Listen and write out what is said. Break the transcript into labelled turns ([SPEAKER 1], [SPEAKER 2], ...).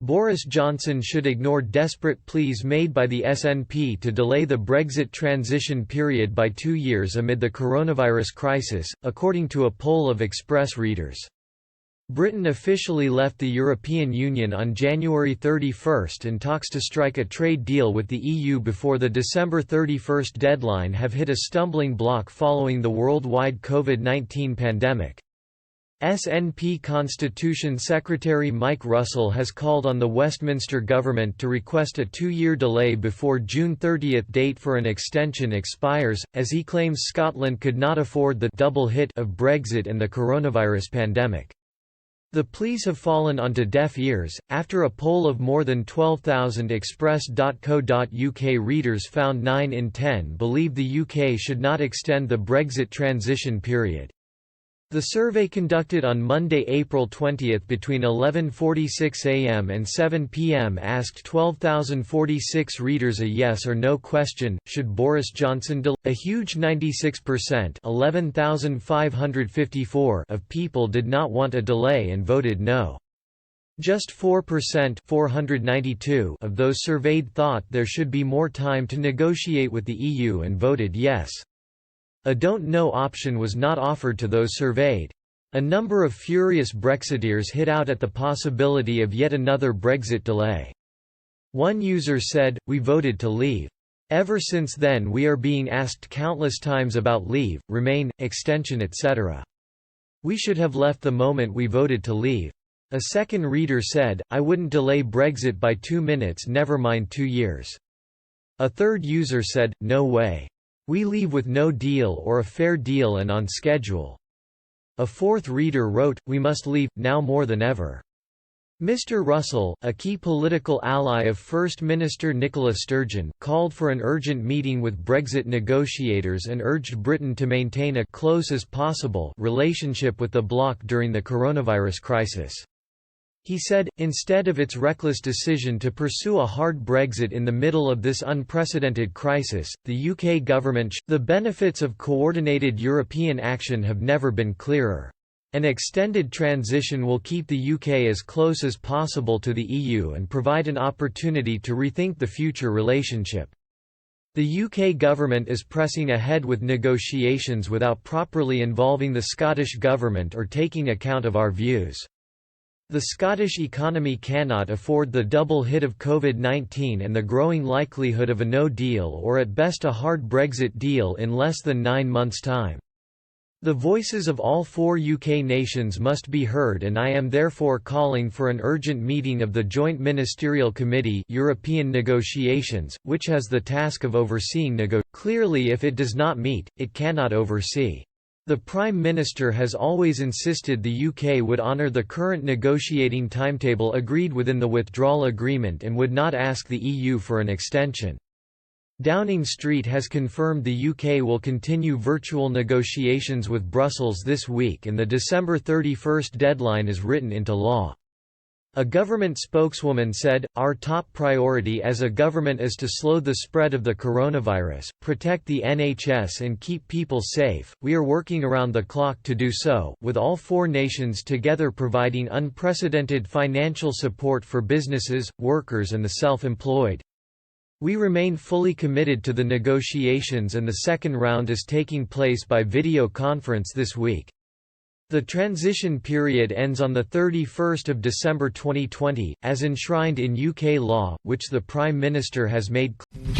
[SPEAKER 1] Boris Johnson should ignore desperate pleas made by the SNP to delay the Brexit transition period by 2 years amid the coronavirus crisis, according to a poll of Express readers. Britain officially left the European Union on January 31 and talks to strike a trade deal with the EU before the December 31 deadline have hit a stumbling block following the worldwide COVID-19 pandemic. SNP Constitution Secretary Mike Russell has called on the Westminster government to request a 2-year delay before June 30 date for an extension expires, as he claims Scotland could not afford the double hit of Brexit and the coronavirus pandemic. The pleas have fallen onto deaf ears, after a poll of more than 12,000 Express.co.uk readers found 9 in 10 believe the UK should not extend the Brexit transition period. The survey conducted on Monday, April 20 between 11:46 a.m. and 7 p.m. asked 12,046 readers a yes or no question, should Boris Johnson delay? A huge 96% 11,554 of people did not want a delay and voted no. Just 4% 492 of those surveyed thought there should be more time to negotiate with the EU and voted yes. A don't know option was not offered to those surveyed. A number of furious Brexiteers hit out at the possibility of yet another Brexit delay. One user said, "We voted to leave. Ever since then we are being asked countless times about leave, remain, extension etc. We should have left the moment we voted to leave." A second reader said, "I wouldn't delay Brexit by 2 minutes, never mind 2 years." A third user said, "No way. We leave with no deal or a fair deal and on schedule." A fourth reader wrote, "We must leave, now more than ever." Mr. Russell, a key political ally of First Minister Nicola Sturgeon, called for an urgent meeting with Brexit negotiators and urged Britain to maintain a close as possible relationship with the bloc during the coronavirus crisis. He said, instead of its reckless decision to pursue a hard Brexit in the middle of this unprecedented crisis, the UK government the benefits of coordinated European action have never been clearer. An extended transition will keep the UK as close as possible to the EU and provide an opportunity to rethink the future relationship. The UK government is pressing ahead with negotiations without properly involving the Scottish government or taking account of our views. The Scottish economy cannot afford the double hit of COVID-19 and the growing likelihood of a no deal or at best a hard Brexit deal in less than 9 months' time. The voices of all 4 UK nations must be heard, and I am therefore calling for an urgent meeting of the Joint Ministerial Committee European Negotiations, which has the task of overseeing Clearly, if it does not meet, it cannot oversee. The Prime Minister has always insisted the UK would honour the current negotiating timetable agreed within the withdrawal agreement and would not ask the EU for an extension. Downing Street has confirmed the UK will continue virtual negotiations with Brussels this week and the December 31 deadline is written into law. A government spokeswoman said, "Our top priority as a government is to slow the spread of the coronavirus, protect the NHS and keep people safe. We are working around the clock to do so, with all 4 nations together providing unprecedented financial support for businesses, workers and the self-employed. We remain fully committed to the negotiations and the second round is taking place by video conference this week." The transition period ends on 31 December 2020, as enshrined in UK law, which the Prime Minister has made clear.